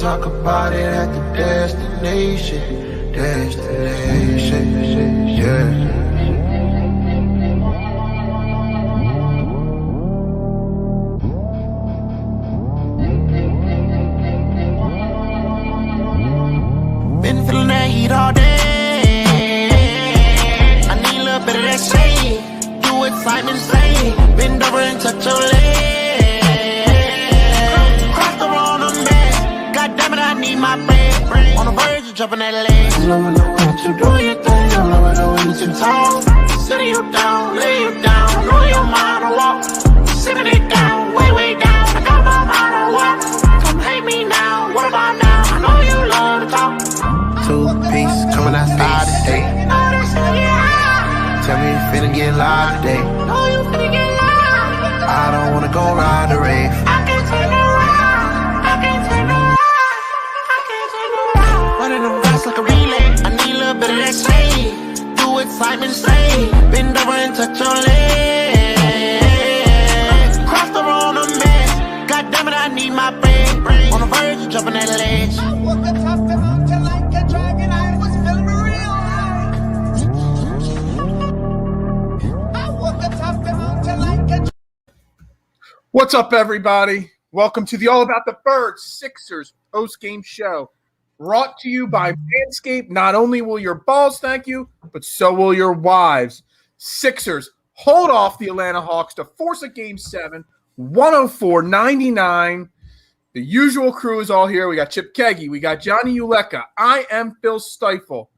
talk about it at the destination, yeah. Been feeling that heat all day. I need a little bit of that shade. Do what Simon say. Bend over and touch your leg. Cross the road on bed. God damn it, I need my bread. On the verge of jumping that leg. I'm loving the way that you do your thing. I'm loving the way that you talk. Sitting you down, lay you down. Know your mind to walk. Sitting it down, way down. I got my mind to walk. Come hate me now. What about now? I know you love to talk. Two-piece coming outside today. Tell me you finna get live today. I don't wanna go ride the rave. Running the rest like a relay. I need a little bit of that shade. Do what Simon say. Bend over and touch your leg. Cross the road on mess. God damn it, I need my bread. On the verge of jumping that ledge. I walk the top of the mountain like a dragon. I was feeling real high. I walk the top of the mountain like a dragon. What's up, everybody? Welcome to the All About the Birds Sixers post-game show. Brought to you by Manscaped. Not only will your balls thank you, but so will your wives. Sixers hold off the Atlanta Hawks to force a Game 7, 104-99. The usual crew is all here. We got Chip Keggy. We got Johnny Uleka. I am Phil Stifle.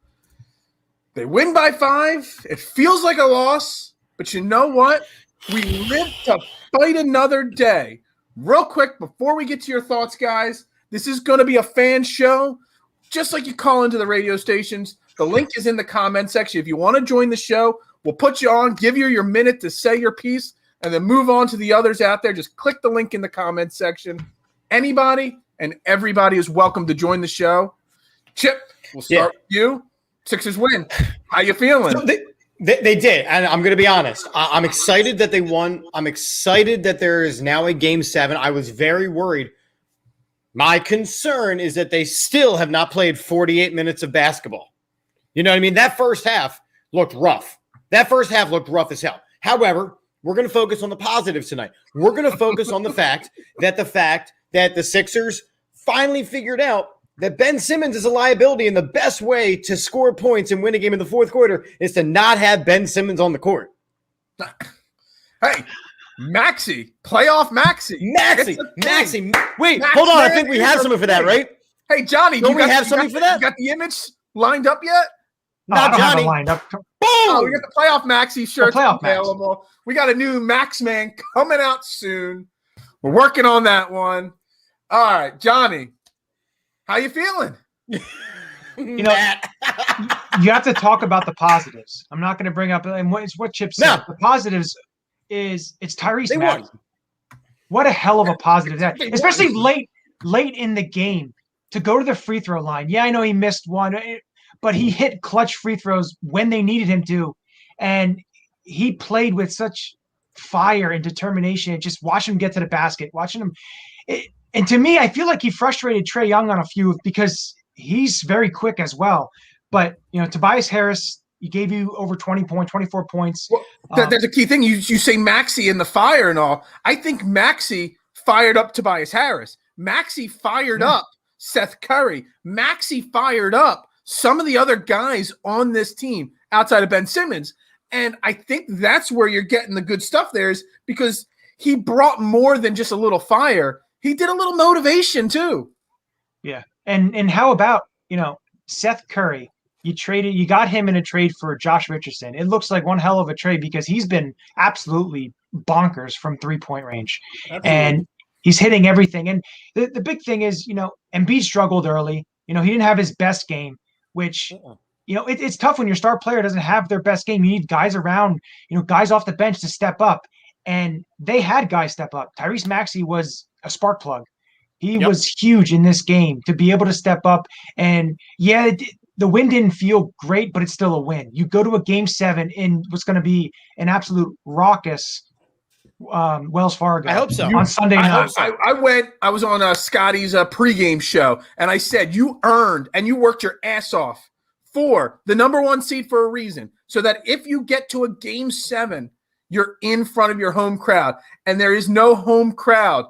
They win by 5. It feels like a loss, but you know what? We live to fight another day. Real quick, before we get to your thoughts, guys, this is going to be a fan show, just like you call into the radio stations. The link is in the comment section. If you want to join the show, we'll put you on, give you your minute to say your piece, and then move on to the others out there. Just click the link in the comment section. Anybody and everybody is welcome to join the show. Chip, we'll start with you. Sixers win. How you feeling? So they did, and I'm going to be honest. I'm excited that they won. I'm excited that there is now a Game 7. I was very worried. My concern is that they still have not played 48 minutes of basketball. You know what I mean? That first half looked rough. That first half looked rough as hell. However, we're going to focus on the positives tonight. We're going to focus on the fact that the Sixers finally figured out that Ben Simmons is a liability, and the best way to score points and win a game in the fourth quarter is to not have Ben Simmons on the court. Hey, Maxey, playoff Maxey. Maxey. Wait, hold on. I think we have something for that, right? Hey, Johnny, don't we have something for that? You got the image lined up yet? No, not Johnny. Lined up. Boom! Oh, we got the playoff Maxey shirts available. We got a new Max Man coming out soon. We're working on that one. All right, Johnny, how you feeling? You know, you have to talk about the positives. I'm not going to bring up and what Chip said. No. The positives is it's Tyrese Maxey. What a hell of a positive that, especially late in the game to go to the free throw line. Yeah, I know he missed one, but he hit clutch free throws when they needed him to, and he played with such fire and determination. Just watch him get to the basket, watching him. And to me, I feel like he frustrated Trae Young on a few because he's very quick as well. But, you know, Tobias Harris, he gave you over 24 points. Well, there's a key thing. You say Maxey in the fire and all. I think Maxey fired up Tobias Harris. Maxey fired up Seth Curry. Maxey fired up some of the other guys on this team outside of Ben Simmons. And I think that's where you're getting the good stuff there is because he brought more than just a little fire. He did a little motivation too. Yeah. And how about, you know, Seth Curry? You got him in a trade for Josh Richardson. It looks like one hell of a trade because he's been absolutely bonkers from 3-point range. Absolutely. And he's hitting everything. And the big thing is, you know, Embiid struggled early. You know, he didn't have his best game, which, you know, it's tough when your star player doesn't have their best game. You need guys around, you know, guys off the bench to step up. And they had guys step up. Tyrese Maxey was a spark plug. He was huge in this game to be able to step up. And the win didn't feel great, but it's still a win. You go to a Game 7 in what's going to be an absolute raucous Wells Fargo. I hope so. On Sunday night. hope so. I was on Scotty's pregame show, and I said, you earned and you worked your ass off for the number 1 seed for a reason, so that if you get to a game 7, you're in front of your home crowd, and there is no home crowd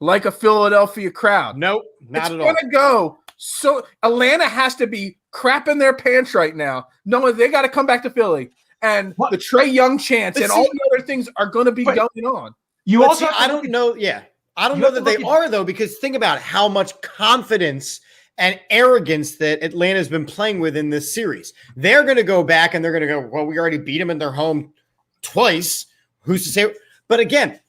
like a Philadelphia crowd. Nope, not at all. It's going to go. So Atlanta has to be crapping their pants right now, knowing they got to come back to Philly. And the Trae Young chance and all the other things are going to be going on. You also, I don't know. Yeah, I don't know that they are though, because think about how much confidence and arrogance that Atlanta's been playing with in this series. They're going to go back and they're going to go, well, we already beat them in their home twice. Who's to say? But again,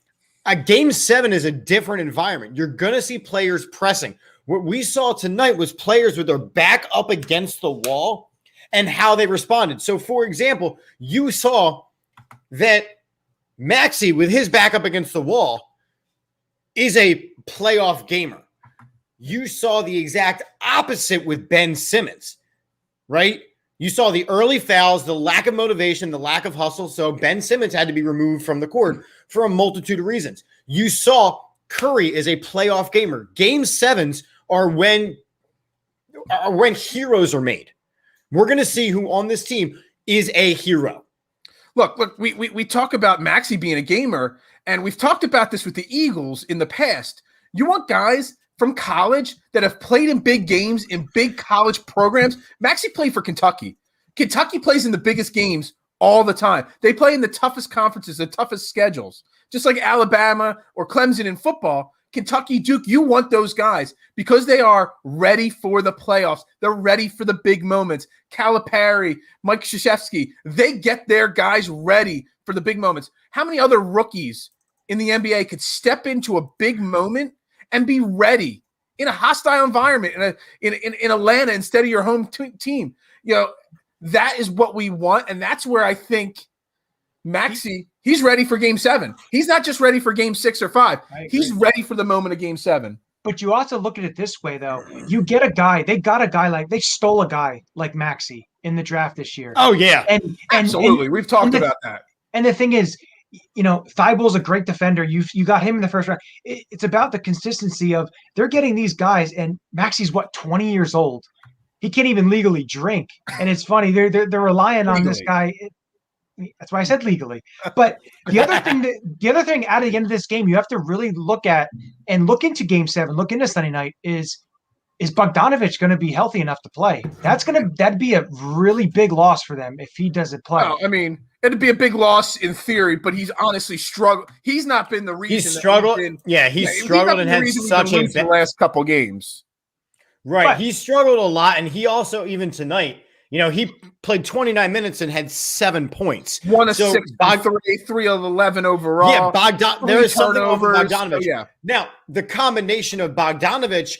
a game 7 is a different environment. You're going to see players pressing. What we saw tonight was players with their back up against the wall and how they responded. So, for example, you saw that Maxey, with his back up against the wall, is a playoff gamer. You saw the exact opposite with Ben Simmons, right? You saw the early fouls, the lack of motivation, the lack of hustle. So Ben Simmons had to be removed from the court for a multitude of reasons. You saw Curry is a playoff gamer. Game 7s are when heroes are made. We're going to see who on this team is a hero. Look, we talk about Maxey being a gamer, and we've talked about this with the Eagles in the past. You want guys from college that have played in big games in big college programs. Maxey played for Kentucky. Kentucky plays in the biggest games all the time. They play in the toughest conferences, the toughest schedules, just like Alabama or Clemson in football. Kentucky, Duke, you want those guys because they are ready for the playoffs. They're ready for the big moments. Calipari, Mike Krzyzewski, they get their guys ready for the big moments. How many other rookies in the NBA could step into a big moment and be ready in a hostile environment in Atlanta instead of your home team? You know, that is what we want, and that's where I think Maxey, he's ready for game 7. He's not just ready for game 6 or 5. He's ready for the moment of game 7. But you also look at it this way, though. You get a guy, they stole a guy like Maxey in the draft this year. Oh, yeah. And absolutely. We've talked about that. And the thing is, you know, Thybulle's a great defender. You got him in the first round. It's about the consistency of they're getting these guys, and Maxey's 20 years old. He can't even legally drink. And it's funny, they're relying on this guy. That's why I said legally. But the other thing out of the end of this game, you have to really look at and look into game 7, look into Sunday night is Bogdanovich going to be healthy enough to play? That'd be a really big loss for them if he doesn't play. Well, I mean, it'd be a big loss in theory, but he's honestly struggled. He's not been the reason. He's struggled. He's struggled and had such a the last couple games. Right. But he struggled a lot. And he also, even tonight, you know, he played 29 minutes and had 7 points. 1 of 6, 3 of 11 overall. Yeah, there is something over Bogdanovich. Yeah. Now, the combination of Bogdanovich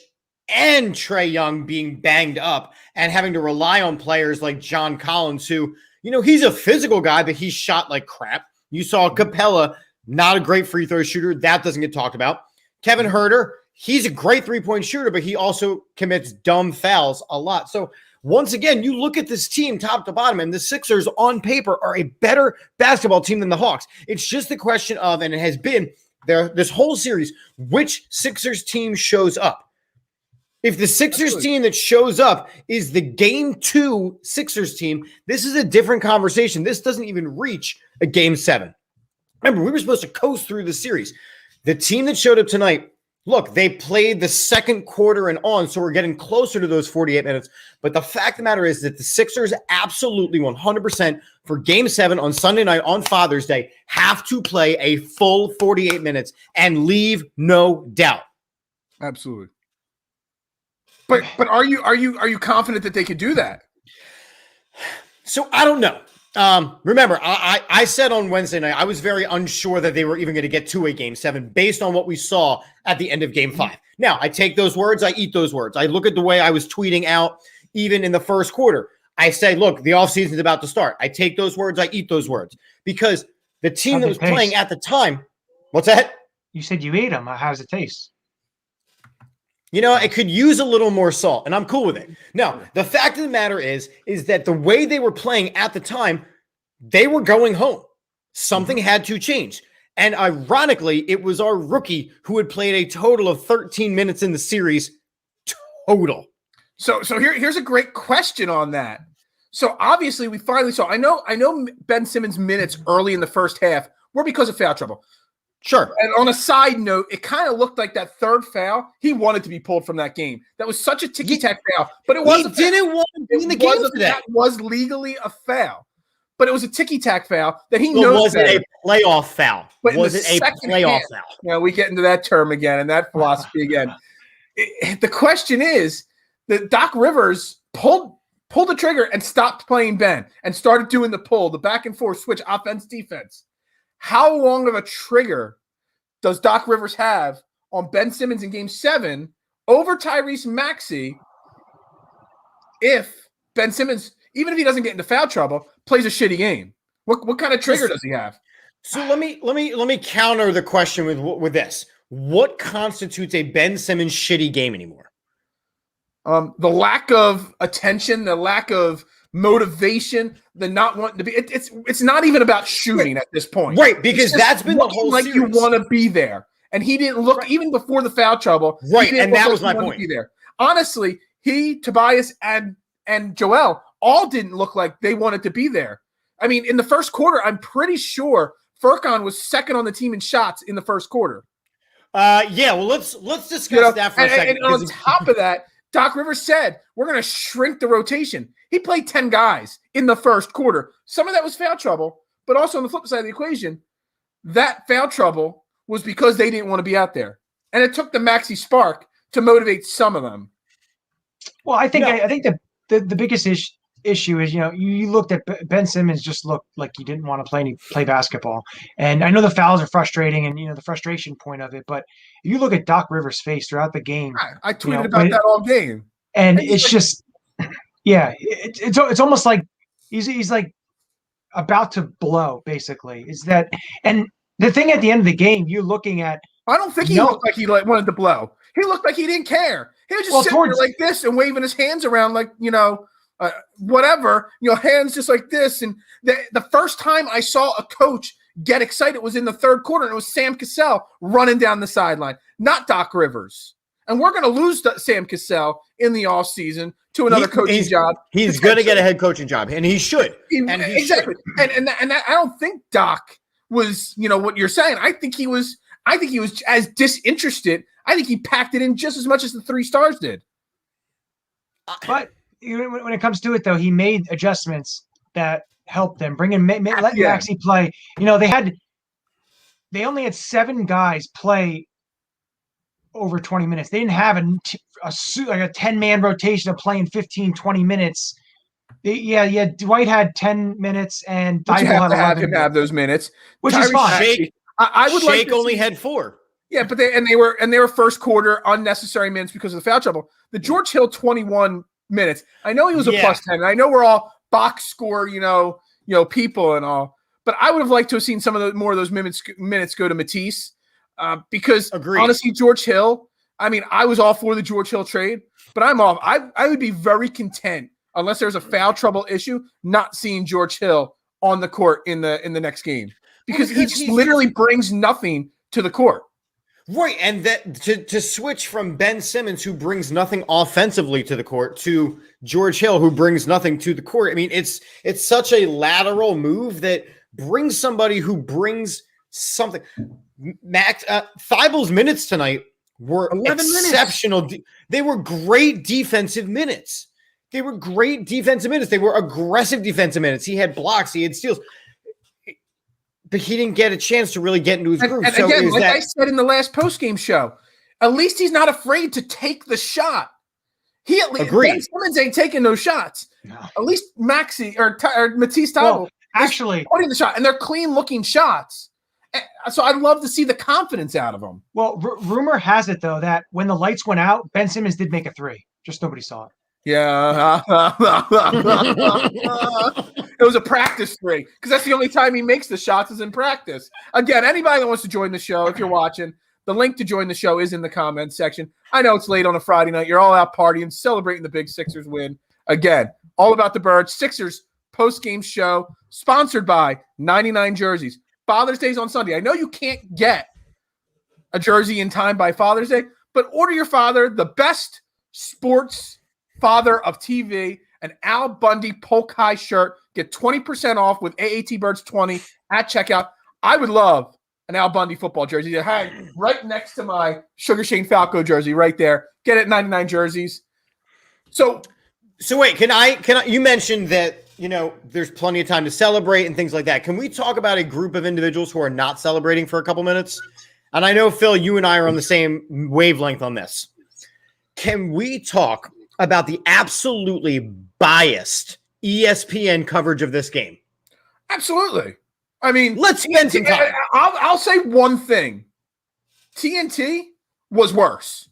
and Trae Young being banged up and having to rely on players like John Collins, who, you know, he's a physical guy, but he's shot like crap. You saw Capella, not a great free throw shooter. That doesn't get talked about. Kevin Huerter, he's a great three-point shooter, but he also commits dumb fouls a lot. So, once again, you look at this team top to bottom, and the Sixers on paper are a better basketball team than the Hawks. It's just a question of, and it has been there this whole series, which Sixers team shows up. If the Sixers team that shows up is the game 2 Sixers team, this is a different conversation. This doesn't even reach a game 7. Remember, we were supposed to coast through the series. The team that showed up tonight, look, they played the second quarter and on, so we're getting closer to those 48 minutes. But the fact of the matter is that the Sixers absolutely 100% for Game 7 on Sunday night on Father's Day have to play a full 48 minutes and leave no doubt. Absolutely. But are you confident that they could do that? So I don't know. Remember, I said on Wednesday night, I was very unsure that they were even going to get to a Game 7 based on what we saw at the end of Game 5. Now, I take those words, I eat those words. I look at the way I was tweeting out even in the first quarter. I say, look, the offseason is about to start. I take those words, I eat those words. Because the team that was playing at the time, what's that? You said you ate them. How does it taste? You know, it could use a little more salt, and I'm cool with it. Now, the fact of the matter is that the way they were playing at the time, they were going home. Something had to change. And ironically, it was our rookie who had played a total of 13 minutes in the series total. So here's a great question on that. So obviously we finally saw. I know Ben Simmons' minutes early in the first half were because of foul trouble. Sure. And on a side note, it kind of looked like that third foul, he wanted to be pulled from that game. That was such a ticky-tack foul. But it wasn't. He didn't want to be in the game for that. That was legally a foul. But it was a ticky-tack foul that he knows. knows. Was it a playoff foul? But was it a playoff foul? Yeah, we get into that term again and that philosophy again. The question is that Doc Rivers pulled the trigger and stopped playing Ben and started doing the pull, the back and forth switch, offense, defense. How long of a trigger does Doc Rivers have on Ben Simmons in Game 7 over Tyrese Maxey if Ben Simmons, even if he doesn't get into foul trouble, plays a shitty game? What kind of trigger does he have? So let me counter the question with this. What constitutes a Ben Simmons shitty game anymore? The lack of attention, the lack of motivation, the not wanting to be. It's not even about shooting at this point, right? Because that's been the whole like series. You want to be there, and he didn't look even before the foul trouble, right? And that was my point. Be there. Honestly, Tobias, and Joel all didn't look like they wanted to be there. I mean, in the first quarter, I'm pretty sure Furkan was second on the team in shots in the first quarter. Yeah. Well, let's discuss that for a second. And on top of that, Doc Rivers said, we're going to shrink the rotation. He played 10 guys in the first quarter. Some of that was foul trouble, but also on the flip side of the equation, that foul trouble was because they didn't want to be out there. And it took the Maxey spark to motivate some of them. Well, I think the biggest issue is, you looked at Ben Simmons, just looked like he didn't want to play basketball. And I know the fouls are frustrating and, the frustration point of it, but if you look at Doc Rivers' face throughout the game. I tweeted about that all game. And it's just, yeah, it's almost like he's like about to blow, basically. Is that, and the thing at the end of the game, you're looking at. I don't think he looked like he wanted to blow. He looked like he didn't care. He was just sitting there like this and waving his hands around like, whatever, hands just like this. And the first time I saw a coach get excited was in the third quarter, and it was Sam Cassell running down the sideline, not Doc Rivers. And we're going to lose Sam Cassell in the offseason to another coaching job. He's going to get a head coaching job, and he should. Exactly. And I don't think Doc was, what you're saying. I think he was as disinterested. I think he packed it in just as much as the 3 stars did. But when it comes to it, though, he made adjustments that helped them. Let Maxey play. They only had 7 guys play over 20 minutes. They didn't have a 10-man rotation of playing 15, 20 minutes. Dwight had 10 minutes, and Thibault had 11 minutes. Have those minutes, which is fine. I would Shake like only had 4. Yeah, but they were first quarter unnecessary minutes because of the foul trouble. The George Hill 21 minutes. I know he was a plus 10. And I know we're all box score, people and all. But I would have liked to have seen some of more of those minutes go to Matisse. Because honestly, George Hill, I mean, I was all for the George Hill trade, but I'm off. I would be very content, unless there's a foul trouble issue, not seeing George Hill on the court in the next game. Because he just literally brings nothing to the court. Right, and that to switch from Ben Simmons, who brings nothing offensively to the court, to George Hill, who brings nothing to the court. I mean, it's such a lateral move that brings somebody who brings something. Thibault's minutes tonight were 11 exceptional. They were great defensive minutes. They were aggressive defensive minutes. He had blocks. He had steals. But he didn't get a chance to really get into his groove. And again, like I said in the last postgame show, at least he's not afraid to take the shot. Ben Simmons ain't taking those shots. No. At least Maxey or Matisse Thibault actually putting the shot, and they're clean looking shots. So I'd love to see the confidence out of them. Well, rumor has it though that when the lights went out, Ben Simmons did make a 3. Just nobody saw it. Yeah. It was a practice 3 because that's the only time he makes the shots is in practice. Again, anybody that wants to join the show, if you're watching, the link to join the show is in the comments section. I know it's late on a Friday night. You're all out partying, celebrating the big Sixers win. Again, all about the Birds. Sixers post-game show sponsored by 99 Jerseys. Father's Day's on Sunday. I know you can't get a jersey in time by Father's Day, but order your father the best sports father of TV, an Al Bundy Polk High shirt. Get 20% off with AAT Birds 20 at checkout. I would love an Al Bundy football jersey to hang right next to my Sugar Shane Falco jersey right there. Get it 99 jerseys. So wait, can I you mentioned that, there's plenty of time to celebrate and things like that. Can we talk about a group of individuals who are not celebrating for a couple minutes? And I know, Phil, you and I are on the same wavelength on this. Can we talk about the absolutely biased ESPN coverage of this game? Absolutely. I mean, let's spend some time. I'll say one thing. TNT was worse,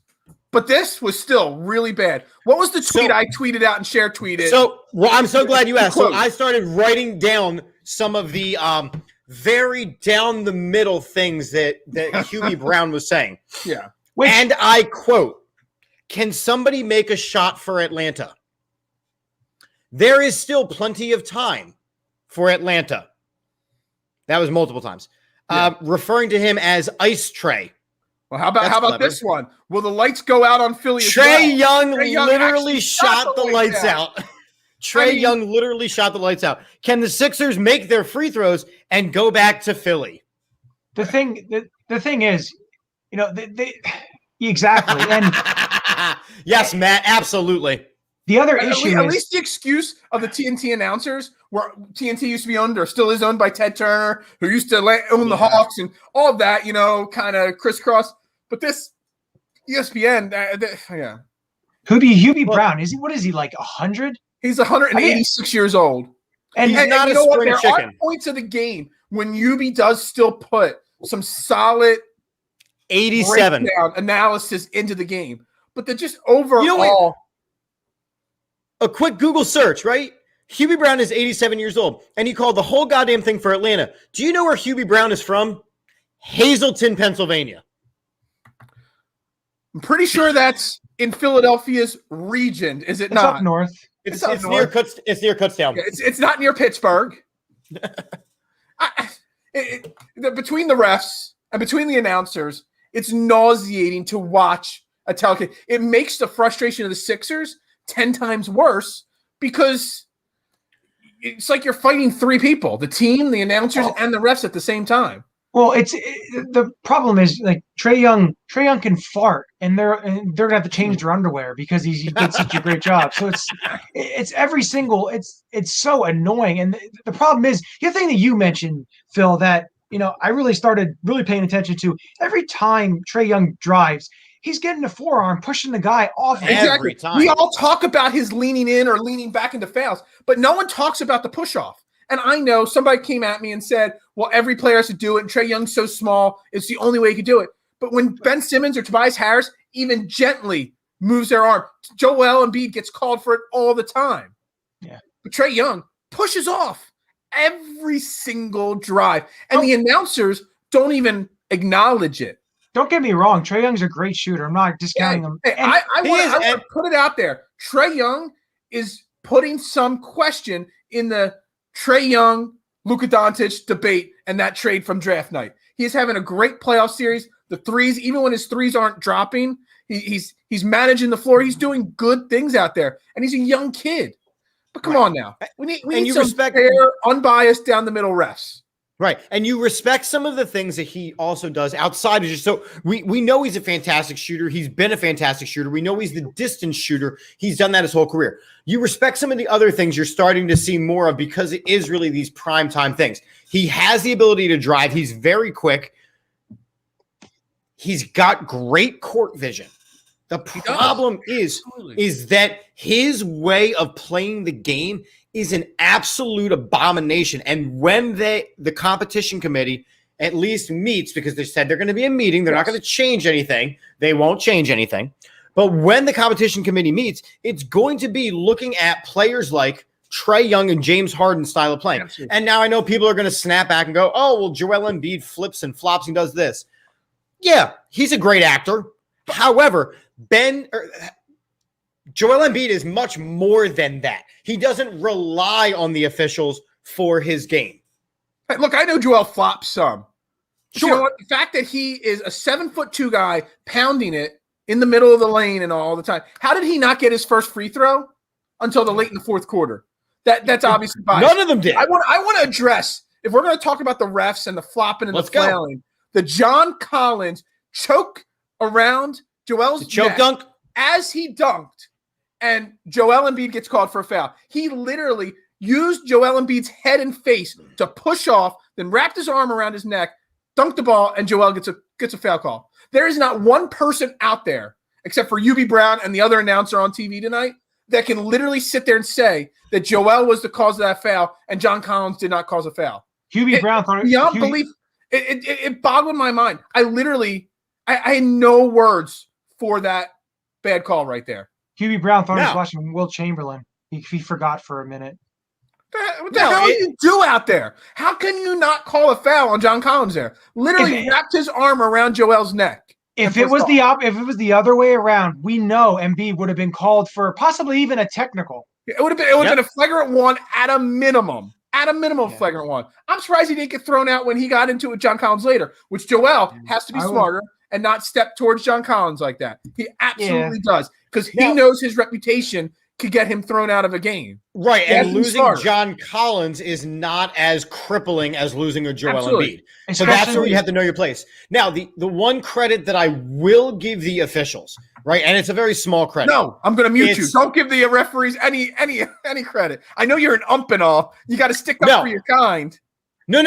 but this was still really bad. What was the tweet I tweeted out and share tweeted? I'm so glad you asked. So I started writing down some of the very down the middle things that Hubie Brown was saying. Yeah. And I quote, "Can somebody make a shot for Atlanta? There is still plenty of time for Atlanta." That was multiple times. Yeah. Referring to him as Ice Tray. Well, how about this one? Will the lights go out on Philly? Trae Young literally shot the lights out. Young literally shot the lights out. Can the Sixers make their free throws and go back to Philly? The thing is, they exactly. And yes, Matt, absolutely. The other issue at least the excuse of the TNT announcers, where TNT used to be owned or still is owned by Ted Turner, who used to own the Hawks and all of that, kind of crisscross. But this ESPN, yeah. Hubie Brown, what is he, like 100? He's 186 years old. And he's not a spring chicken. There are points of the game when Hubie does still put some solid 87 analysis into the game. But they're just overall. A quick Google search, right? Hubie Brown is 87 years old, and he called the whole goddamn thing for Atlanta. Do you know where Hubie Brown is from? Hazleton, Pennsylvania. I'm pretty sure that's in Philadelphia's region, is it not? Up north. It's near Kutztown. Yeah, it's not near Pittsburgh. Between the refs and between the announcers, it's nauseating to watch a telecast. It makes the frustration of the Sixers 10 times worse because it's like you're fighting three people: the team, the announcers, and the refs at the same time. Well, the problem is, like, Trae Young can fart, and they're gonna have to change their underwear because he did such a great job. So it's every single it's so annoying. And the problem is the other thing that you mentioned, Phil, that I really started paying attention to. Every time Trae Young drives, he's getting a forearm, pushing the guy off. Exactly. We all talk about his leaning in or leaning back into fouls, but no one talks about the push off. And I know somebody came at me and said, well, every player has to do it, and Trae Young's so small, it's the only way he could do it. But when Ben Simmons or Tobias Harris even gently moves their arm, Joel Embiid gets called for it all the time. Yeah. But Trae Young pushes off every single drive, and the announcers don't even acknowledge it. Don't get me wrong. Trae Young's a great shooter. I'm not discounting him. I want to put it out there. Trae Young is putting some question in the Trae Young, Luka Doncic debate and that trade from draft night. He's having a great playoff series. The threes, even when his threes aren't dropping, he's managing the floor. He's doing good things out there, and he's a young kid. But come on now, we need some fair, unbiased, down the middle refs. Right. And you respect some of the things that he also does outside of just so we know he's a fantastic shooter. He's been a fantastic shooter. We know he's the distance shooter. He's done that his whole career. You respect some of the other things you're starting to see more of because it is really these primetime things. He has the ability to drive. He's very quick. He's got great court vision. The problem is that his way of playing the game is an absolute abomination. And when the competition committee at least meets, because they said they're going to be a meeting, they're not going to change anything. They won't change anything. But when the competition committee meets, it's going to be looking at players like Trae Young and James Harden style of playing. Absolutely. And now I know people are going to snap back and go, oh, well, Joel Embiid flips and flops and does this. Yeah, he's a great actor. However, Joel Embiid is much more than that. He doesn't rely on the officials for his game. Hey, look, I know Joel flops some. But Sure. You know what? The fact that he is a 7'2" guy pounding it in the middle of the lane and all the time. How did he not get his first free throw until the late in the fourth quarter? That's obviously biased. None of them did. I want to address, if we're going to talk about the refs and the flopping and Let's the flailing, the John Collins choke around Joel's choke neck dunk as he dunked, and Joel Embiid gets called for a foul. He literally used Joel Embiid's head and face to push off, then wrapped his arm around his neck, dunked the ball, and Joel gets a foul call. There is not one person out there, except for UB Brown and the other announcer on TV tonight, that can literally sit there and say that Joel was the cause of that foul and John Collins did not cause a foul. Hubie Brown thought beyond belief. It boggled my mind. I had no words for that bad call right there. Hubie Brown thought he was watching Will Chamberlain. He forgot for a minute. What the hell do you do out there? How can you not call a foul on John Collins there? Literally wrapped his arm around Joel's neck. If it was the other way around, we know Embiid would have been called for possibly even a technical. It would have been a flagrant one at a minimum. At a minimum, flagrant one. I'm surprised he didn't get thrown out when he got into it with John Collins later, which Joel has to be smarter and not step towards John Collins like that. He absolutely does, because he knows his reputation could get him thrown out of a game. Right, and losing John Collins is not as crippling as losing a Joel Embiid. So that's where you have to know your place. Now, the one credit that I will give the officials, right, and it's a very small credit. No, I'm going to mute you. Don't give the referees any credit. I know you're an ump and all. You got to stick up for your kind. No.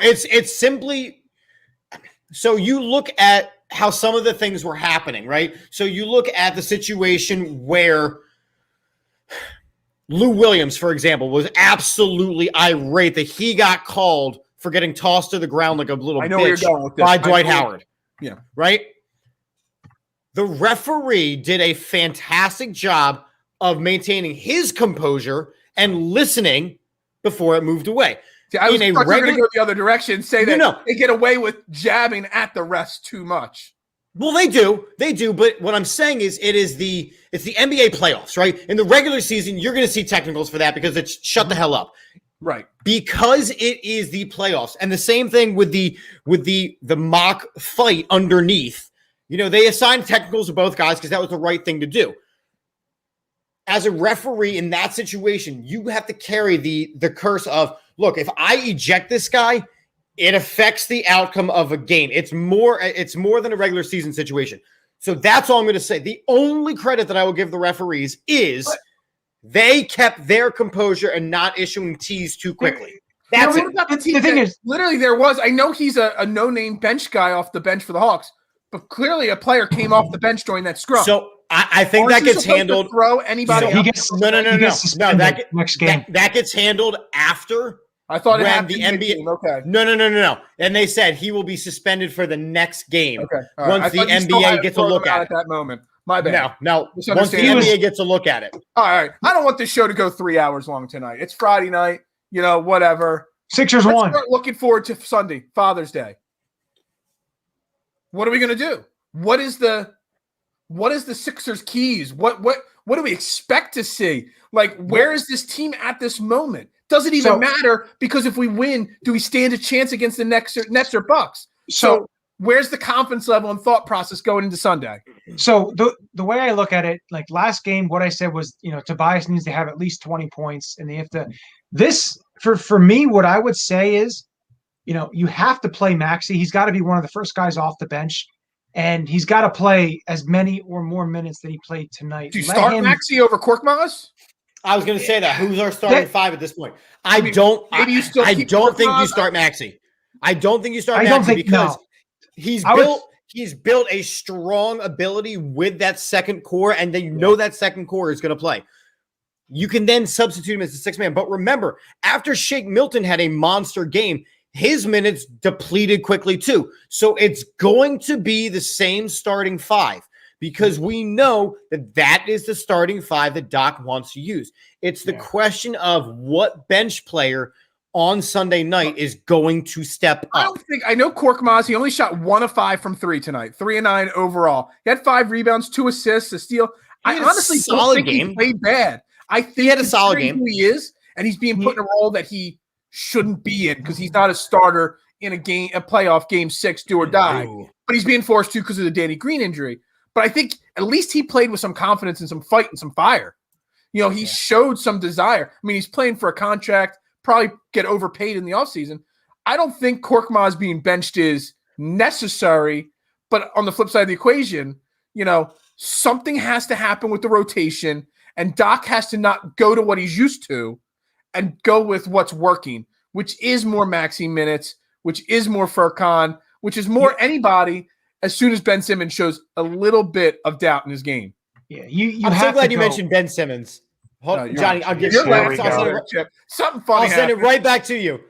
It's simply so you look at how some of the things were happening, right? So you look at the situation where Lou Williams, for example, was absolutely irate that he got called for getting tossed to the ground like a little bitch by Dwight Howard. Yeah. Right? The referee did a fantastic job of maintaining his composure and listening before it moved away. See, I was going to go the other direction, say that they get away with jabbing at the refs too much. Well, they do. But what I'm saying is it's the NBA playoffs, right? In the regular season, you're going to see technicals for that because it's shut the hell up. Right. Because it is the playoffs. And the same thing with the mock fight underneath. They assigned technicals to both guys because that was the right thing to do. As a referee in that situation, you have to carry the curse of, look, if I eject this guy, it affects the outcome of a game. It's more than a regular season situation. So that's all I'm going to say. The only credit that I will give the referees is they kept their composure and not issuing tees too quickly. That's it. The thing is, literally I know he's a no-name bench guy off the bench for the Hawks, but clearly a player came off the bench during that scrum. So I think that gets handled. Throw anybody? No. Next game. That gets handled after. I thought it happened the NBA. Okay. No. And they said he will be suspended for the next game. Okay. Once the NBA gets a look at it. At that moment. My bad. No. Once the NBA gets a look at it. All right. I don't want this show to go 3 hours long tonight. It's Friday night. Whatever. Sixers won. Looking forward to Sunday, Father's Day. What are we going to do? What is the Sixers keys? What do we expect to see? Where is this team at this moment? Does it even matter? Because if we win, do we stand a chance against the Nets or Bucks? So where's the confidence level and thought process going into Sunday? So the way I look at it, last game, what I said was, Tobias needs to have at least 20 points, and they have to. This for me, what I would say is, you have to play Maxey. He's got to be one of the first guys off the bench, and he's got to play as many or more minutes than he played tonight. Do you start Maxey over Korkmaz? I was going to say that. Who's our starting five at this point? I don't think you start Maxey. I don't think you start Maxey because he's built a strong ability with that second core, and then that second core is going to play. You can then substitute him as a sixth man. But remember, after Shake Milton had a monster game, his minutes depleted quickly too. So it's going to be the same starting five. Because we know that is the starting five that Doc wants to use. It's the question of what bench player on Sunday night is going to step up. I know Korkmaz, he only shot 1 of 5 from 3 tonight, 3 of 9 overall. He had 5 rebounds, 2 assists, a steal. I honestly don't think he played bad. I think he had a solid game. Who he is, and he's being put in a role that he shouldn't be in because he's not a starter in a playoff game 6, do or die. But he's being forced to because of the Danny Green injury. But I think at least he played with some confidence and some fight and some fire. He showed some desire. I mean, he's playing for a contract, probably get overpaid in the offseason. I don't think Korkmaz being benched is necessary. But on the flip side of the equation, something has to happen with the rotation, and Doc has to not go to what he's used to and go with what's working, which is more Maxey minutes, which is more Furkan, which is more anybody as soon as Ben Simmons shows a little bit of doubt in his game. Yeah, I'm so glad you mentioned Ben Simmons. Johnny, I'll get something funny. I'll send it right back to you.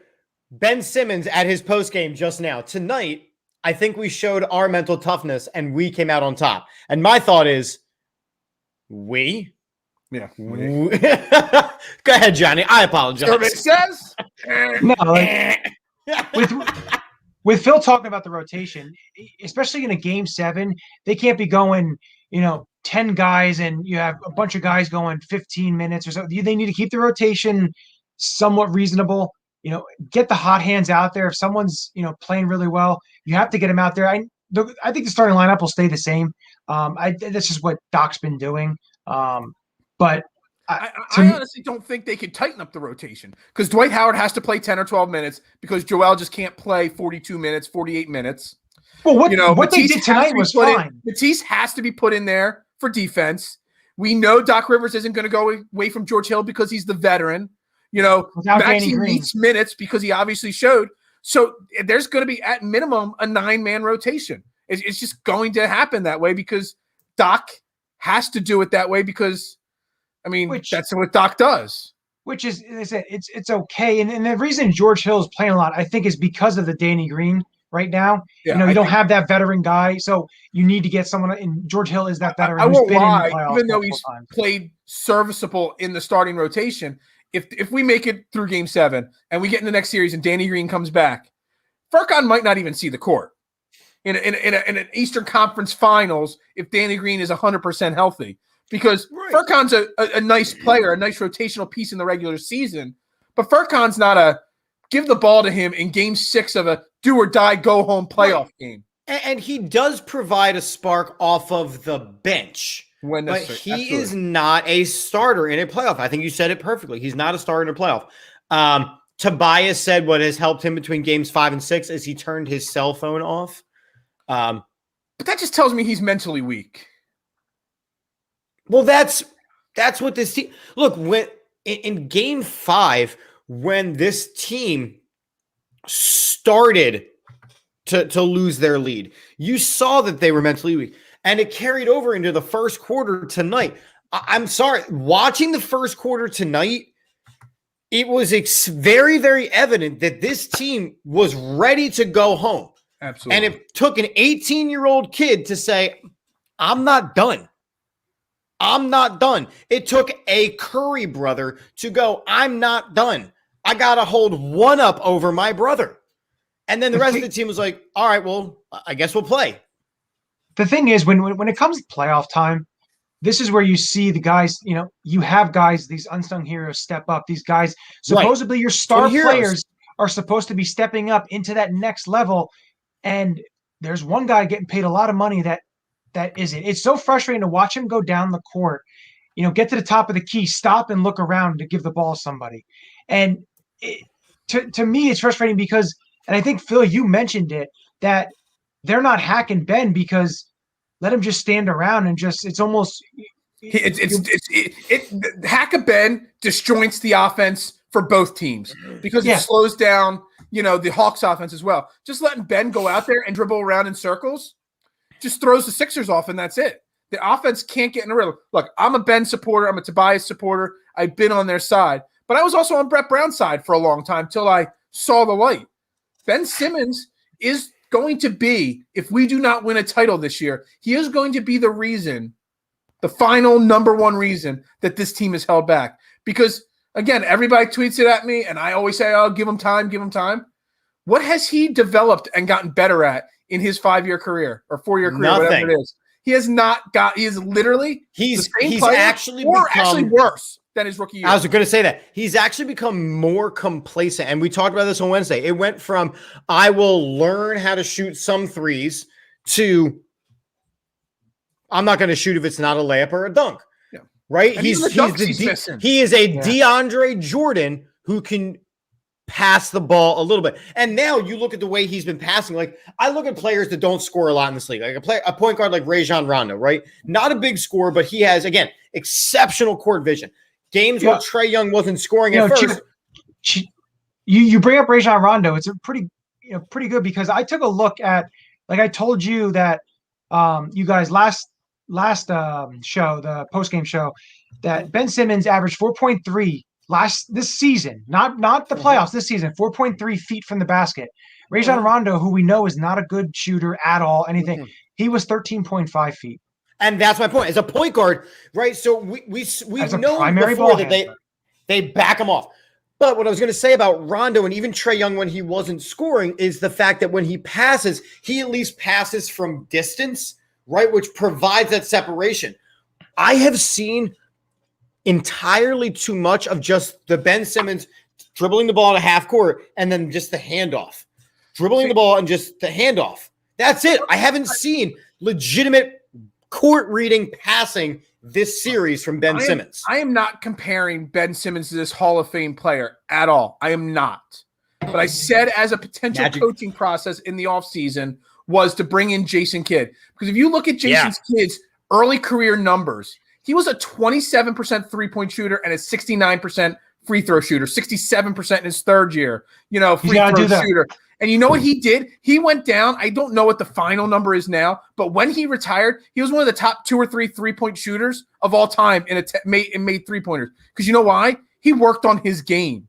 Ben Simmons at his post game just now. Tonight, I think we showed our mental toughness and we came out on top. And my thought is, we? Yeah. Go ahead, Johnny. I apologize. Survey says. No, with Phil talking about the rotation, especially in a game 7, they can't be going, 10 guys and you have a bunch of guys going 15 minutes or so. They need to keep the rotation somewhat reasonable. Get the hot hands out there. If someone's, playing really well, you have to get them out there. I think the starting lineup will stay the same. That's just what Doc's been doing. But I honestly don't think they could tighten up the rotation because Dwight Howard has to play 10 or 12 minutes because Joel just can't play 42 minutes, 48 minutes. Well, what they did tonight was fine. Matisse has to be put in there for defense. We know Doc Rivers isn't going to go away from George Hill because he's the veteran. Maxey needs minutes because he obviously showed. So there's going to be at minimum a 9-man rotation. It's just going to happen that way because Doc has to do it that way because, that's what Doc does. Which is, as I said, it's okay. And the reason George Hill is playing a lot, I think, is because of the Danny Green right now. Yeah, you don't have that veteran guy, so you need to get someone. And George Hill is that veteran. I won't lie, even though he's played serviceable in the starting rotation. If we make it through Game 7 and we get in the next series and Danny Green comes back, Furkan might not even see the court in an Eastern Conference Finals if Danny Green is 100% healthy. Because Furkan's a nice player, a nice rotational piece in the regular season, but Furkan's not a give the ball to him in Game 6 of a do or die go home playoff game. And he does provide a spark off of the bench. But he is not a starter in a playoff. I think you said it perfectly. He's not a starter in a playoff. Tobias said what has helped him between games 5 and 6 is he turned his cell phone off. But that just tells me he's mentally weak. Well, that's what this team – look, when in game 5, when this team started to lose their lead, you saw that they were mentally weak. And it carried over into the first quarter tonight. I'm sorry. Watching the first quarter tonight, it was very, very evident that this team was ready to go home. Absolutely. And it took an 18-year-old kid to say, I'm not done. I'm not done. It took a Curry brother to go, I'm not done. I got to hold one up over my brother. And then the rest of the team was like, all right, well, I guess we'll play. The thing is, when it comes to playoff time, this is where you see the guys, you have guys, these unsung heroes step up. These guys, supposedly your star players are supposed to be stepping up into that next level. And there's one guy getting paid a lot of money that isn't. It's so frustrating to watch him go down the court, get to the top of the key, stop and look around to give the ball to somebody. And to me, it's frustrating because, and I think, Phil, you mentioned it, that they're not hacking Ben because let him just stand around and it's almost hack a Ben disjoints the offense for both teams because it slows down, the Hawks offense as well. Just letting Ben go out there and dribble around in circles just throws the Sixers off, and that's it. The offense can't get in a rhythm. Look, I'm a Ben supporter. I'm a Tobias supporter. I've been on their side, but I was also on Brett Brown's side for a long time till I saw the light. Ben Simmons is going to be, if we do not win a title this year, he is going to be the reason, the final number one reason that this team is held back. Because, again, everybody tweets it at me, and I always say, oh, give him time, give him time. What has he developed and gotten better at in his 5-year career or 4-year career, whatever it is? He has not got. He is literally he's actually worse than his rookie year. I was going to say that he's actually become more complacent, and we talked about this on Wednesday. It went from I will learn how to shoot some threes to I'm not going to shoot if it's not a layup or a dunk. Yeah. Right? And he is a DeAndre Jordan who can pass the ball a little bit. And now you look at the way he's been passing. Like, I look at players that don't score a lot in this league. Like a point guard like Rajon Rondo, right? Not a big scorer, but he has, again, exceptional court vision. Games where Trae Young wasn't scoring at first. You bring up Rajon Rondo. It's a pretty good because I took a look at, like I told you that you guys last show, the post-game show, that Ben Simmons averaged 4.3 this season, not the playoffs, this season, 4.3 feet from the basket. Rajon Rondo, who we know is not a good shooter at all, anything, he was 13.5 feet. And that's my point. As a point guard, right? So we've known before that they back him off. But what I was going to say about Rondo and even Trae Young when he wasn't scoring is the fact that when he passes, he at least passes from distance, right? Which provides that separation. I have seen entirely too much of just the Ben Simmons dribbling the ball to half court and then just the handoff. Dribbling the ball and just the handoff. That's it. I haven't seen legitimate court reading passing this series from Ben Simmons. I am not comparing Ben Simmons to this Hall of Fame player at all. I am not. But I said as a potential coaching process in the offseason was to bring in Jason Kidd. Because if you look at Jason Kidd's early career numbers, he was a 27% three-point shooter and a 69% free throw shooter, 67% in his third year, free throw shooter. And you know what he did? He went down. I don't know what the final number is now, but when he retired, he was one of the top 2 or 3 three-point shooters of all time and made three-pointers. Because you know why? He worked on his game.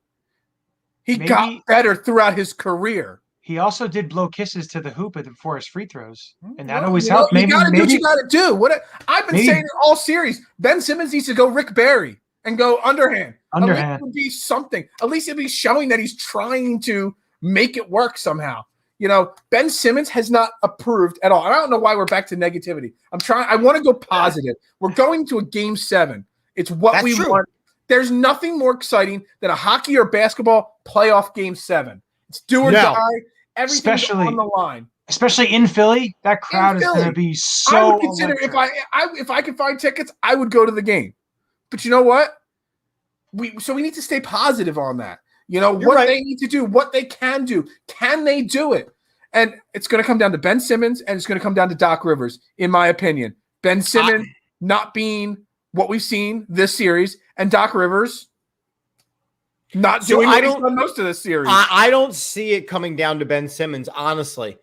He got better throughout his career. He also did blow kisses to the hoop before his free throws, and that always helped. You got to do what you got to do. I've been saying it all series. Ben Simmons needs to go Rick Barry and go underhand. At least it would be something. At least it'd be showing that he's trying to make it work somehow. Ben Simmons has not approved at all. I don't know why we're back to negativity. I want to go positive. We're going to a game 7. It's what we want. There's nothing more exciting than a hockey or basketball playoff game 7. It's do or die. Everything's on the line. Especially in Philly, that crowd is going to be so. I would consider if I could find tickets, I would go to the game. But you know what? We need to stay positive on that. They need to do, what they can do. Can they do it? And it's going to come down to Ben Simmons, and it's going to come down to Doc Rivers, in my opinion. Ben Simmons not being what we've seen this series, and Doc Rivers not doing what he's done most of this series. I don't see it coming down to Ben Simmons, honestly.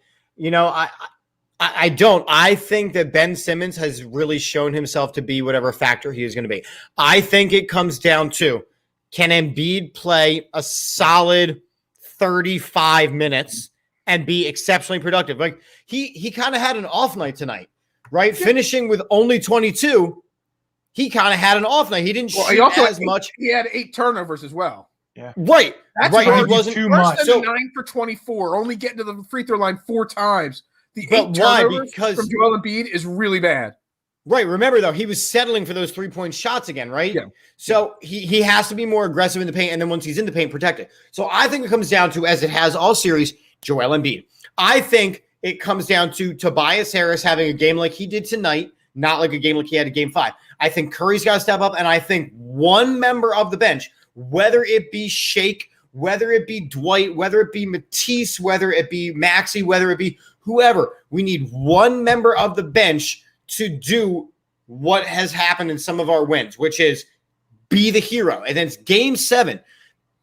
I don't. I think that Ben Simmons has really shown himself to be whatever factor he is going to be. I think it comes down to, can Embiid play a solid 35 minutes and be exceptionally productive? Like he kind of had an off night tonight, right? Yeah. Finishing with only 22, he kind of had an off night. He didn't shoot as much. He had 8 turnovers as well. Yeah. Right. That's right. He wasn't too much. 9 for 24, only getting to the free throw line 4 times. The 8 turnovers from Joel Embiid is really bad. Right. Remember, though, he was settling for those 3-point shots again, right? Yeah. So he has to be more aggressive in the paint, and then once he's in the paint, protect it. So I think it comes down to, as it has all series, Joel Embiid. I think it comes down to Tobias Harris having a game like he did tonight, not like a game like he had in Game 5. I think Curry's got to step up, and I think one member of the bench, whether it be Shake, whether it be Dwight, whether it be Matisse, whether it be Maxey, whether it be whoever, we need one member of the bench to do what has happened in some of our wins, which is be the hero. And then it's game 7.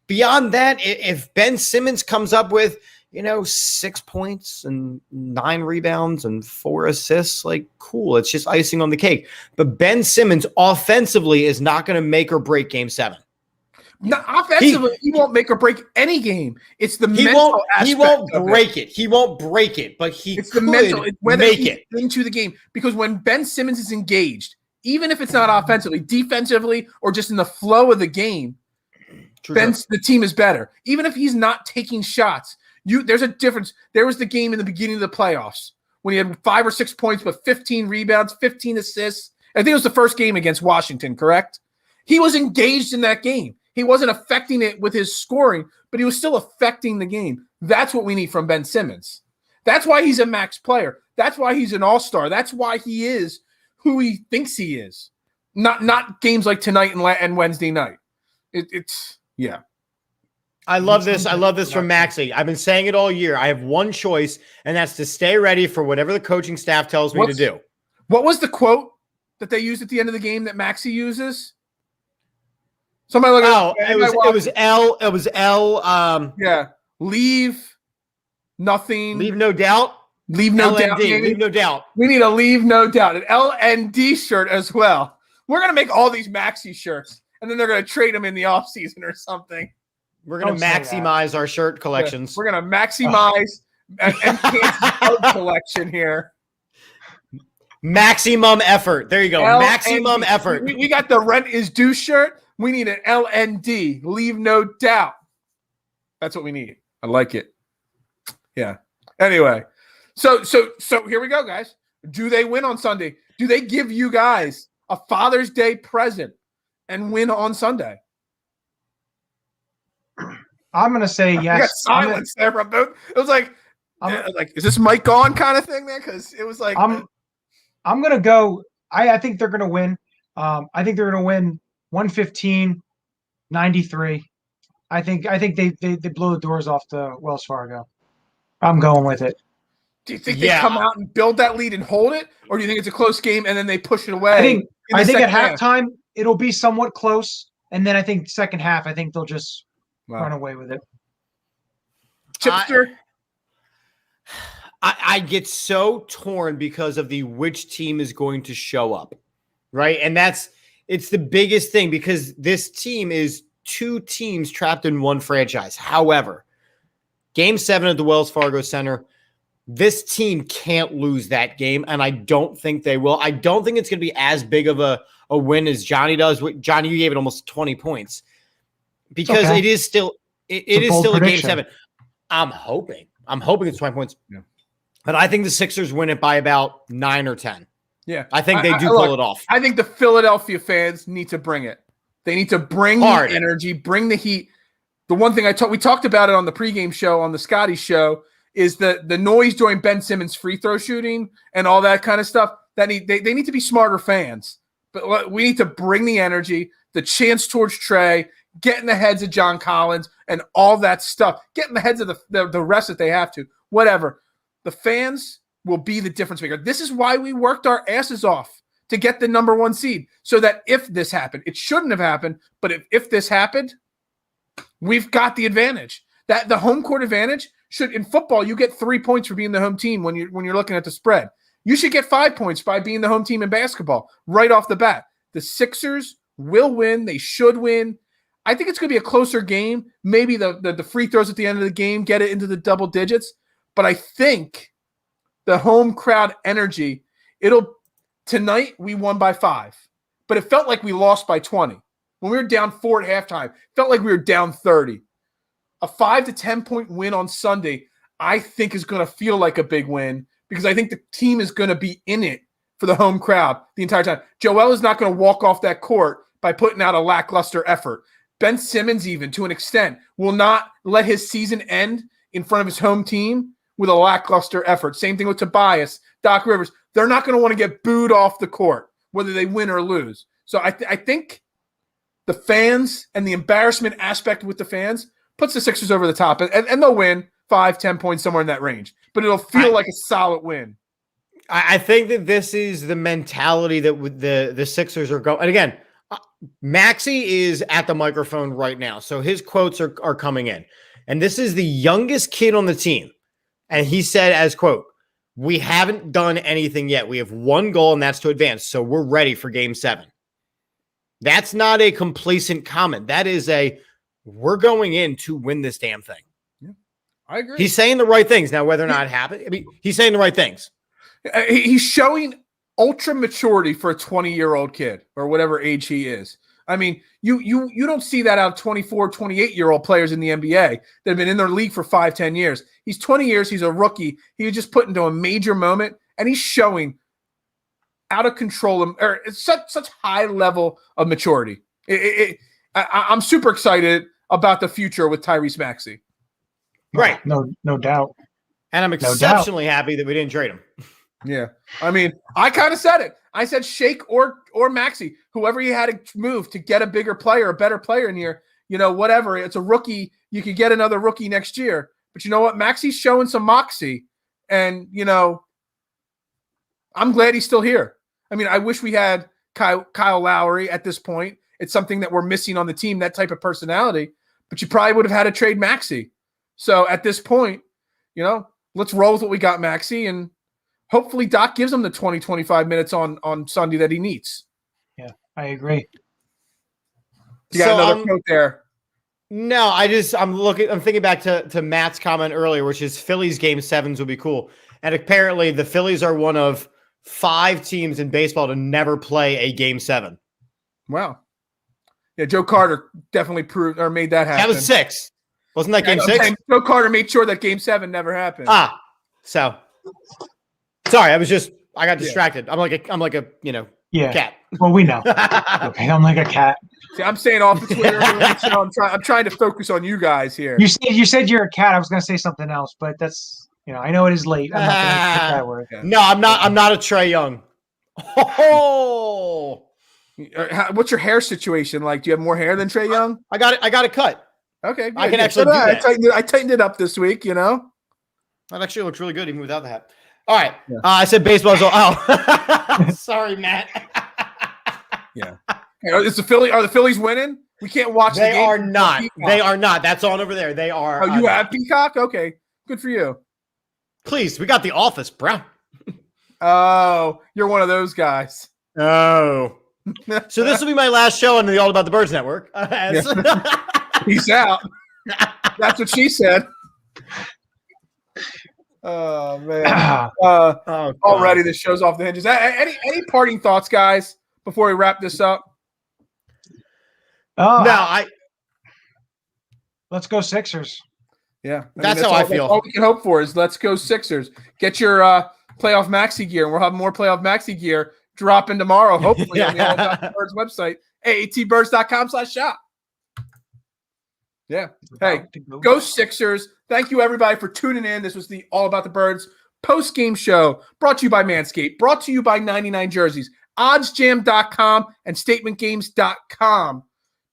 Beyond that, if Ben Simmons comes up with, 6 points and 9 rebounds and 4 assists, like, cool. It's just icing on the cake. But Ben Simmons offensively is not going to make or break game 7. No, offensively, he won't make or break any game. It's the mental aspect. He won't break it. He won't break it, but it's the mental, whether make it into the game. Because when Ben Simmons is engaged, even if it's not offensively, defensively, or just in the flow of the game, the team is better. Even if he's not taking shots, there's a difference. There was the game in the beginning of the playoffs when he had 5 or 6 points, but 15 rebounds, 15 assists. I think it was the first game against Washington, correct? He was engaged in that game. He wasn't affecting it with his scoring, but he was still affecting the game. That's what we need from Ben Simmons. That's why he's a max player. That's why he's an all-star. That's why he is who he thinks he is. Not games like tonight and Wednesday night. It's I love this. I love this from Maxey. I've been saying it all year. I have one choice, and that's to stay ready for whatever the coaching staff tells me to do. What was the quote that they used at the end of the game that Maxey uses? Somebody look at it was L. Yeah. Leave nothing. Leave no doubt. Leave no doubt. Leave no doubt. We need a leave no doubt. An LND shirt as well. We're going to make all these Maxey shirts, and then they're going to trade them in the offseason or something. We're going to maximize our shirt collections. Yeah, we're going to maximize MK's collection here. Maximum effort. There you go. LND. Maximum effort. We got the rent is due shirt. We need an LND. Leave no doubt. That's what we need. I like it. Yeah. Anyway, so here we go, guys. Do they win on Sunday? Do they give you guys a Father's Day present and win on Sunday? I'm going to say yes. You got silence there from both. It was like, is this mic on kind of thing there? Because it was like. I'm going to go. I think they're going to win. I think they're going to win 115-93. I think they blow the doors off the Wells Fargo. I'm going with it. Do you think they come out and build that lead and hold it, or do you think it's a close game and then they push it away? I think at halftime it'll be somewhat close, and then I think second half I think they'll just run away with it. Chipster. I get so torn because of the which team is going to show up, right? And it's the biggest thing because this team is two teams trapped in one franchise. However, Game 7 at the Wells Fargo Center, this team can't lose that game, and I don't think they will. I don't think it's going to be as big of a win as Johnny does. Johnny, you gave it almost 20 points because it is still a Game 7. I'm hoping it's 20 points. Yeah. But I think the Sixers win it by about 9 or 10. Yeah. I think they do pull it off. I think the Philadelphia fans need to bring it. They need to bring the energy, bring the heat. The one thing we talked about it on the pregame show, on the Scotty show, is the noise during Ben Simmons' free throw shooting and all that kind of stuff. They need to be smarter fans. But we need to bring the energy, the chance towards Trey, get in the heads of John Collins and all that stuff. Get in the heads of the rest that they have to. Whatever. The fans will be the difference maker. This is why we worked our asses off to get the number 1 seed, so that if this happened, it shouldn't have happened, but if this happened, we've got the advantage. That the home court advantage should, in football, you get 3 points for being the home team when you're looking at the spread. You should get 5 points by being the home team in basketball right off the bat. The Sixers will win. They should win. I think it's going to be a closer game. Maybe the free throws at the end of the game get it into the double digits. But I think the home crowd energy, tonight we won by 5, but it felt like we lost by 20. When we were down 4 at halftime, it felt like we were down 30. A 5 to 10 point win on Sunday, I think is going to feel like a big win because I think the team is going to be in it for the home crowd the entire time. Joel is not going to walk off that court by putting out a lackluster effort. Ben Simmons, even to an extent, will not let his season end in front of his home team with a lackluster effort. Same thing with Tobias, Doc Rivers. They're not going to want to get booed off the court, whether they win or lose. So I think the fans and the embarrassment aspect with the fans puts the Sixers over the top, and they'll win 5-10 points, somewhere in that range. But it'll feel like a solid win. I think that this is the mentality that the Sixers are going. And again, Maxey is at the microphone right now, so his quotes are coming in. And this is the youngest kid on the team. And he said, as quote, "We haven't done anything yet. We have one goal, and that's to advance. So we're ready for Game 7. That's not a complacent comment. That is we're going in to win this damn thing. Yeah, I agree. He's saying the right things. Now, whether or not it happened, he's saying the right things. He's showing ultra maturity for a 20-year-old kid or whatever age he is. I mean, you don't see that out of 24, 28-year-old players in the NBA that have been in their league for 5-10 years. He's 20 years. He's a rookie. He was just put into a major moment, and he's showing out of control, or such high level of maturity. I'm super excited about the future with Tyrese Maxey. Right. No doubt. And I'm exceptionally happy that we didn't trade him. Yeah. I mean, I kind of said it. I said Shake or Maxey, whoever you had to move to get a bigger player, a better player in here, whatever. It's a rookie. You could get another rookie next year. But you know what? Maxey's showing some moxie. And, I'm glad he's still here. I mean, I wish we had Kyle Lowry at this point. It's something that we're missing on the team, that type of personality. But you probably would have had to trade Maxey. So at this point, let's roll with what we got, Maxey, and hopefully Doc gives him the 20, 25 minutes on Sunday that he needs. Yeah, I agree. You got another quote there. No, I'm thinking back to Matt's comment earlier, which is Phillies game 7s would be cool. And apparently the Phillies are one of 5 teams in baseball to never play a game 7. Wow. Yeah, Joe Carter definitely proved or made that happen. That was 6. Wasn't that game 6? Joe Carter made sure that game 7 never happened. So sorry, I got distracted. Yeah. I'm like a cat. Well, we know. Okay, I'm like a cat. See, I'm staying off the Twitter. I'm trying to focus on you guys here. You said you're a cat. I was going to say something else, but that's I know it is late. I'm not going to pick that word. No, I'm not a Trae Young. Oh. What's your hair situation like? Do you have more hair than Trae Young? I got it cut. Okay, good. I can actually do that. I tightened it up this week. That actually looks really good even without the hat. All right. Yeah. I said baseball. Sorry, Matt. Yeah. Are the Phillies winning? We can't watch. They are not. They are not. That's on over there. They are. Oh, you have Peacock? Okay, good for you. Please, we got The Office, bro. Oh, you're one of those guys. Oh. So this will be my last show on the All About the Birds Network. Peace out. That's what she said. Oh man! Already the show's off the hinges. Any parting thoughts, guys, before we wrap this up? Let's go Sixers. Yeah, that's how I feel. All we can hope for is let's go Sixers. Get your playoff maxi gear, and we'll have more playoff maxi gear dropping tomorrow. Hopefully on the All About the Birds website, aatbirds.com/shop. Yeah. Hey, go Sixers. Thank you, everybody, for tuning in. This was the All About the Birds post-game show brought to you by Manscaped, brought to you by 99 Jerseys, oddsjam.com, and statementgames.com.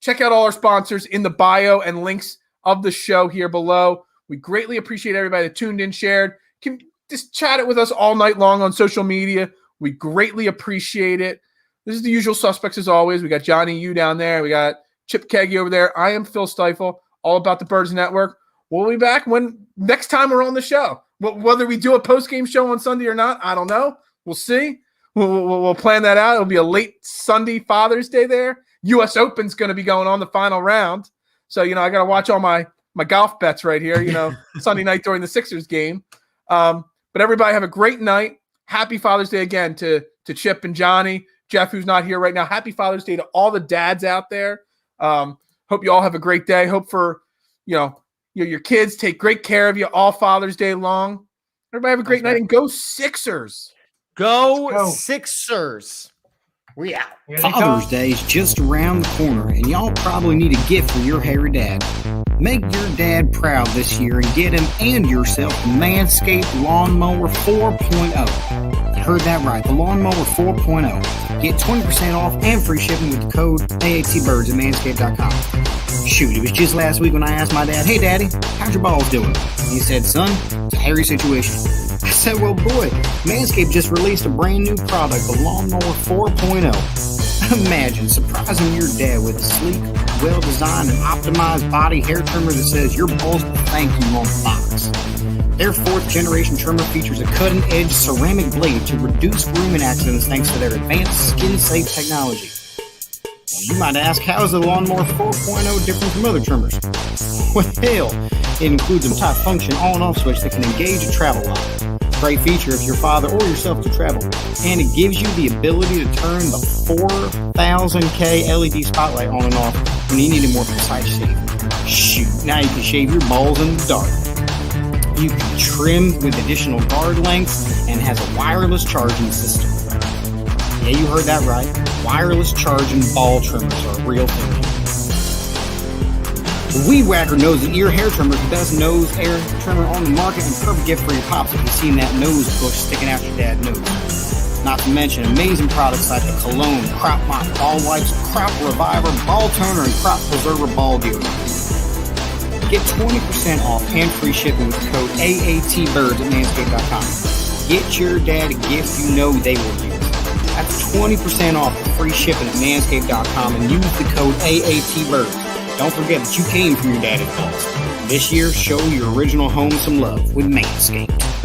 Check out all our sponsors in the bio and links of the show here below. We greatly appreciate everybody that tuned in, shared. Can just chat it with us all night long on social media. We greatly appreciate it. This is the usual suspects as always. We got Johnny U down there. We got Chip Keggy over there. I am Phil Stifle, All About the Birds Network. We'll be back when next time we're on the show. Whether we do a post-game show on Sunday or not, I don't know. We'll see. We'll plan that out. It'll be a late Sunday Father's Day there. U.S. Open's going to be going on the final round. So, I got to watch all my golf bets right here, Sunday night during the Sixers game. But everybody have a great night. Happy Father's Day again to Chip and Johnny. Jeff, who's not here right now. Happy Father's Day to all the dads out there. Hope you all have a great day. Hope for, your kids take great care of you all Father's Day long. Everybody have a great night and go Sixers. Go Sixers. We out. Father's Day is just around the corner, and y'all probably need a gift for your hairy dad. Make your dad proud this year and get him and yourself the Manscaped Lawnmower 4.0. You heard that right, the Lawnmower 4.0. Get 20% off and free shipping with the code AATBirds at manscaped.com. Shoot, it was just last week when I asked my dad, "Hey, Daddy, how's your balls doing?" He said, "Son, it's a hairy situation." I said, "Well, boy, Manscaped just released a brand new product, the Lawnmower 4.0. Imagine surprising your dad with a sleek, well-designed, and optimized body hair trimmer that says your balls will thank you on the box. Their 4th-generation trimmer features a cutting-edge ceramic blade to reduce grooming accidents thanks to their advanced skin-safe technology. You might ask, how is the Lawnmower 4.0 different from other trimmers? Well, it includes a multi-function on-off switch that can engage a travel light. Great feature if your father or yourself to travel. And it gives you the ability to turn the 4000K LED spotlight on and off when you need a more precise shave. Shoot, now you can shave your balls in the dark. You can trim with additional guard lengths and has a wireless charging system. Yeah, you heard that right. Wireless charging ball trimmers are a real thing. The Weed Whacker Nose and Ear Hair Trimmer is the best nose hair trimmer on the market and perfect gift for your pops if you've seen that nose bush sticking out your dad's nose. Not to mention amazing products like the Cologne, Crop Mop, Ball Wipes, Crop Reviver, Ball Toner, and Crop Preserver Ball Deodorant. Get 20% off and free shipping with the code AATBIRDS at manscaped.com. Get your dad a gift you know they will use. That's 20% off the free shipping at manscaped.com and use the code AATBIRDS. Don't forget that you came from your daddy's balls. This year, show your original home some love with Manscaped.